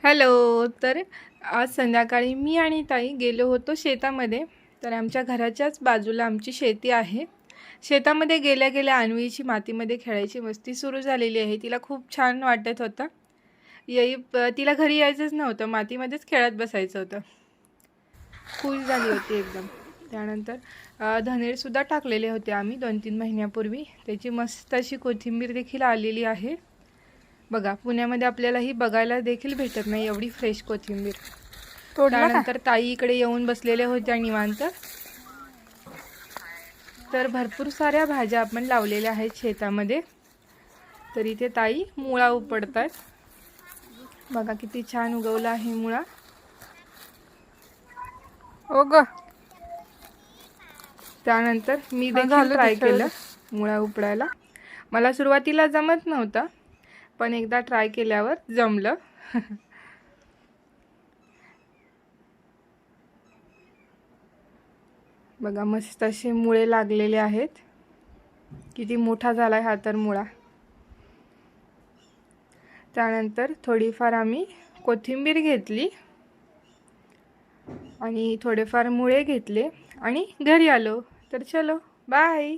Hello. तर आज संध्याकाळी मी आणि ताई गेलो होतो शेतामध्ये. तर आमच्या घराच्याच बाजूला आमची शेती आहे. शेतामध्ये गेल्या गेल्या अन्वीची मातीमध्ये खेळायची मस्ती सुरू झालेली आहे. तिला खूप छान वाटत होतं. तिला घरी यायचंच नव्हतं, मातीमध्येच खेळत बसायचं होतं. खुश झाली होती एकदम. त्यानंतर धनेरसुद्धा टाकलेले होते आम्ही 2-3 महिन्यापूर्वी. त्याची मस्त अशी कोथिंबीर देखील आलेली आहे. बघा, पुण्यामध्ये आपल्याला ही बघायला देखील भेटत नाही एवढी फ्रेश कोथिंबीर. त्यानंतर ताई इकडे येऊन बसलेल्या होत्या निवांत. तर भरपूर साऱ्या भाज्या आपण लावलेल्या आहेत शेतामध्ये. तर इथे ताई मुळा उपडतात. बघा किती छान उगवला आहे मुळा. ओ ग. त्यानंतर मी देखील ट्राय केलं मुळा उपडायला. मला सुरुवातीला जमत नव्हतं, पण एकदा ट्राय केल्यावर जमलं. बघा मस्त असे मुळे लागलेले आहेत. किती मोठा झाला आहे हा तर मुळा. त्यानंतर थोडीफार आम्ही कोथिंबीर घेतली आणि थोडेफार मुळे घेतले आणि घरी आलो. तर चलो बाय.